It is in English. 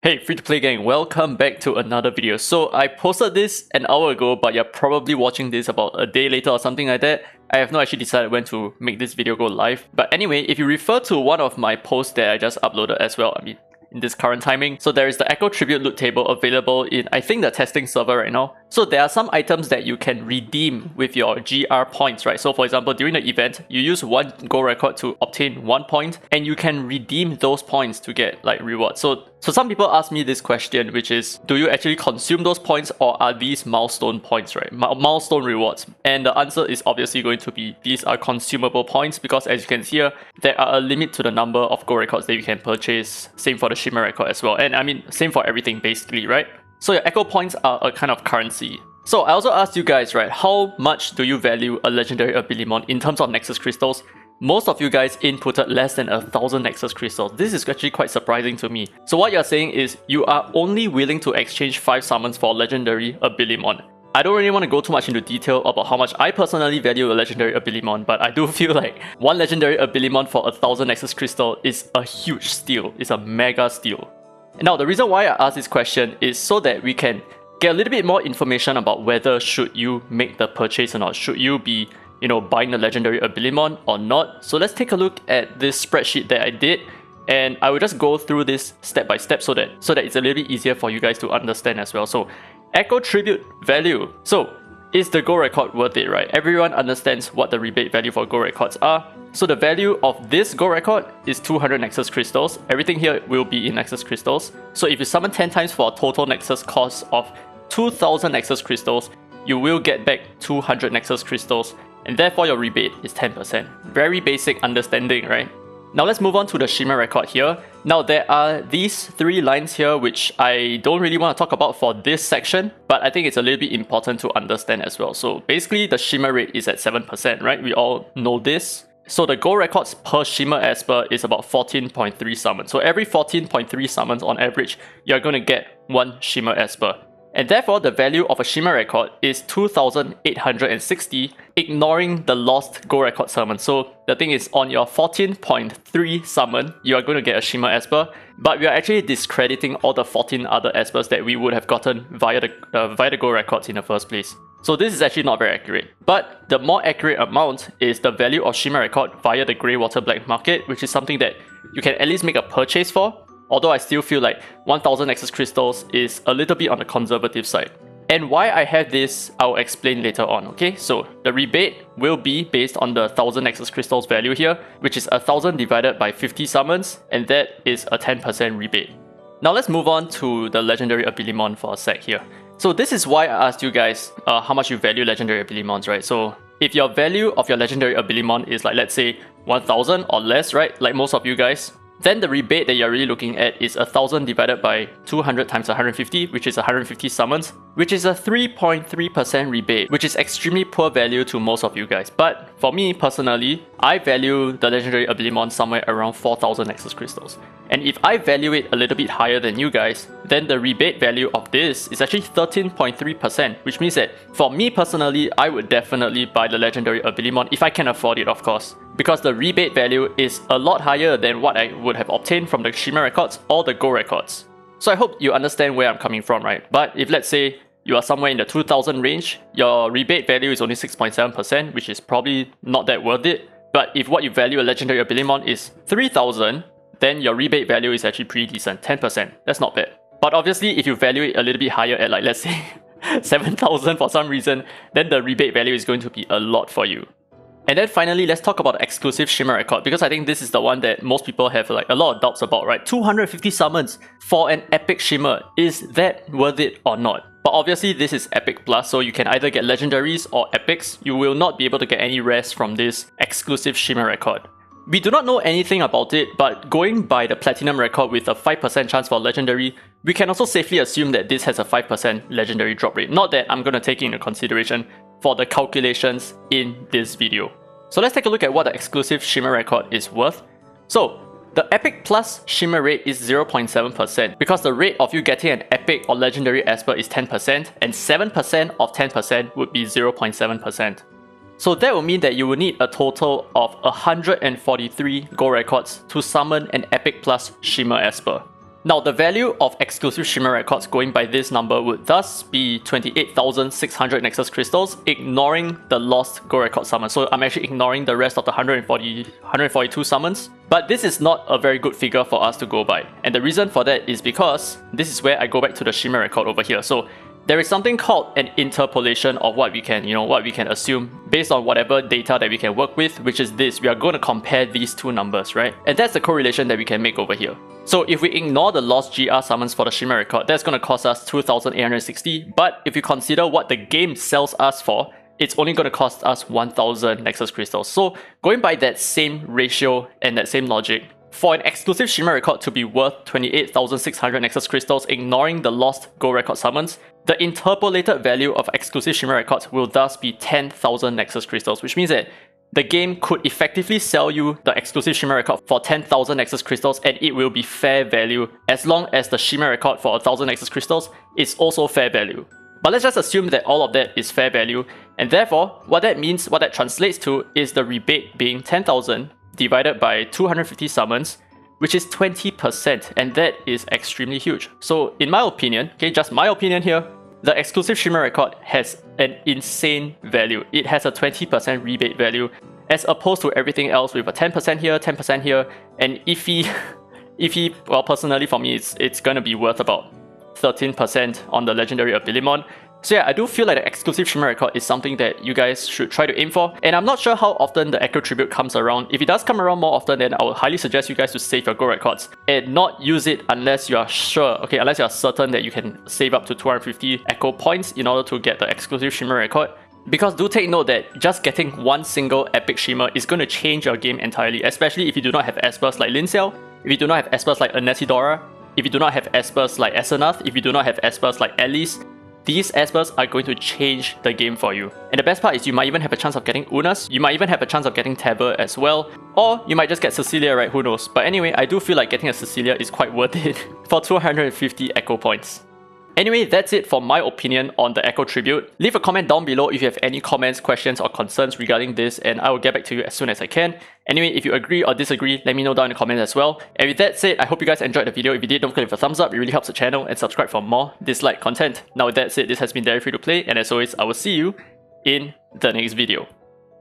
Hey, free-to-play gang, welcome back to another video. So I posted this an hour ago, but you're probably watching this about a day later or something like that. I have not actually decided when to make this video go live. But anyway, if you refer to one of my posts that I just uploaded as well, in this current timing. So there is the Echo Tribute loot table available in, I think, the testing server right now. So there are some items that you can redeem with your GR points, right? So for example, during the event, you use one gold record to obtain 1 point, and you can redeem those points to get like rewards. So some people ask me this question, which is, do you actually consume those points, or are these milestone points, right? Milestone rewards. And the answer is obviously going to be these are consumable points, because as you can see here, there are a limit to the number of gold records that you can purchase. Same for the Shimmer record as well. And I mean, same for everything basically, right? So your Echo points are a kind of currency. So I also asked you guys, right, how much do you value a legendary Abilimon in terms of Nexus crystals? Most of you guys inputted less than 1,000 Nexus crystals. This is actually quite surprising to me. So what you're saying is you are only willing to exchange 5 summons for legendary Abilimon. I don't really want to go too much into detail about how much I personally value a legendary Abilimon, but I do feel like one legendary Abilimon for 1,000 Nexus crystal is a huge steal. It's a mega steal. Now, the reason why I asked this question is so that we can get a little bit more information about whether should you make the purchase or not. Should you be, buying the legendary Abilimon or not? So let's take a look at this spreadsheet that I did, and I will just go through this step by step so that it's a little bit easier for you guys to understand as well. So Echo Tribute value. So is the gold record worth it, right? Everyone understands what the rebate value for gold records are. So the value of this gold record is 200 Nexus crystals. Everything here will be in Nexus crystals. So if you summon 10 times for a total Nexus cost of 2,000 Nexus crystals, you will get back 200 Nexus crystals, and therefore your rebate is 10%. Very basic understanding, right? Now let's move on to the Shimmer record here. Now there are these 3 lines here which I don't really want to talk about for this section, but I think it's a little bit important to understand as well. So basically the Shimmer rate is at 7%, right? We all know this. So the gold records per Shimmer Esper is about 14.3 summons. So every 14.3 summons on average, you're going to get 1 Shimmer Esper. And therefore, the value of a Shimmer record is 2,860, ignoring the lost gold record summon. So the thing is, on your 14.3 summon, you are going to get a Shimmer Esper, but we are actually discrediting all the 14 other Espers that we would have gotten via the gold records in the first place. So this is actually not very accurate. But the more accurate amount is the value of Shimmer record via the Greywater Black Market, which is something that you can at least make a purchase for. Although I still feel like 1,000 Nexus crystals is a little bit on the conservative side. And why I have this, I'll explain later on, okay? So the rebate will be based on the 1,000 Nexus crystals value here, which is 1,000 divided by 50 summons, and that is a 10% rebate. Now let's move on to the legendary Abilimon for a sec here. So this is why I asked you guys how much you value legendary Abilimons, right? So if your value of your legendary Abilimon is like, let's say 1,000 or less, right? Like most of you guys, then the rebate that you're really looking at is 1,000 divided by 200 times 150, which is 150 summons, which is a 3.3% rebate, which is extremely poor value to most of you guys. But for me personally, I value the legendary Abilimon somewhere around 4,000 Nexus crystals. And if I value it a little bit higher than you guys, then the rebate value of this is actually 13.3%, which means that for me personally, I would definitely buy the legendary Abilimon if I can afford it, of course, because the rebate value is a lot higher than what I would have obtained from the Shimmer records or the gold records. So I hope you understand where I'm coming from, right? But if let's say you are somewhere in the 2,000 range, your rebate value is only 6.7%, which is probably not that worth it. But if what you value a legendary Abilimon is 3,000, then your rebate value is actually pretty decent, 10%. That's not bad. But obviously, if you value it a little bit higher at like, let's say 7,000 for some reason, then the rebate value is going to be a lot for you. And then finally, let's talk about the exclusive Shimmer record, because I think this is the one that most people have like a lot of doubts about, right? 250 summons for an epic Shimmer. Is that worth it or not? But obviously this is Epic Plus, so you can either get legendaries or epics. You will not be able to get any rares from this exclusive Shimmer record. We do not know anything about it, but going by the Platinum record with a 5% chance for legendary, we can also safely assume that this has a 5% legendary drop rate. Not that I'm going to take it into consideration for the calculations in this video. So let's take a look at what the exclusive Shimmer record is worth. So the Epic Plus Shimmer rate is 0.7%, because the rate of you getting an epic or legendary Esper is 10%, and 7% of 10% would be 0.7%. So that will mean that you will need a total of 143 gold records to summon an Epic Plus Shimmer Esper. Now, the value of exclusive Shimmer records going by this number would thus be 28,600 Nexus Crystals, ignoring the lost gold record summons. So I'm actually ignoring the rest of the 142 summons. But this is not a very good figure for us to go by. And the reason for that is because this is where I go back to the Shimmer record over here. So there is something called an interpolation of what we can, what we can assume based on whatever data that we can work with, which is this. We are going to compare these two numbers, right? And that's the correlation that we can make over here. So if we ignore the lost GR summons for the Shimmer record, that's going to cost us 2,860. But if you consider what the game sells us for, it's only going to cost us 1,000 Nexus Crystals. So going by that same ratio and that same logic, for an exclusive Shimmer record to be worth 28,600 Nexus Crystals, ignoring the lost gold record summons, the interpolated value of exclusive Shimmer records will thus be 10,000 Nexus Crystals, which means that the game could effectively sell you the exclusive Shimmer record for 10,000 Nexus Crystals, and it will be fair value as long as the Shimmer record for 1,000 Nexus Crystals is also fair value. But let's just assume that all of that is fair value, and therefore, what that translates to is the rebate being 10,000 divided by 250 summons, which is 20%, and that is extremely huge. So in my opinion, okay, just my opinion here, the exclusive Shimmer record has an insane value. It has a 20% rebate value, as opposed to everything else with a 10% here, 10% here, and iffy, well, personally for me, it's gonna be worth about 13% on the legendary Abilimon. So yeah, I do feel like the exclusive Shimmer record is something that you guys should try to aim for, and I'm not sure how often the Echo Tribute comes around. If it does come around more often, then I would highly suggest you guys to save your gold records and not use it unless you are sure, okay, unless you are certain that you can save up to 250 Echo points in order to get the exclusive Shimmer record. Because do take note that just getting one single epic Shimmer is going to change your game entirely, especially if you do not have espers like Linxiao, if you do not have espers like Anesidora, if you do not have espers like Essenath, if you do not have espers like Elise. These espers are going to change the game for you. And the best part is you might even have a chance of getting Unas, you might even have a chance of getting Tabber as well, or you might just get Cecilia, right? Who knows? But anyway, I do feel like getting a Cecilia is quite worth it for 250 Echo points. Anyway, that's it for my opinion on the Echo Tribute. Leave a comment down below if you have any comments, questions, or concerns regarding this, and I will get back to you as soon as I can. Anyway, if you agree or disagree, let me know down in the comments as well. And with that said, I hope you guys enjoyed the video. If you did, don't forget to leave a thumbs up, it really helps the channel, and subscribe for more Dislyte content. Now with that said, this has been Free to Play, and as always, I will see you in the next video.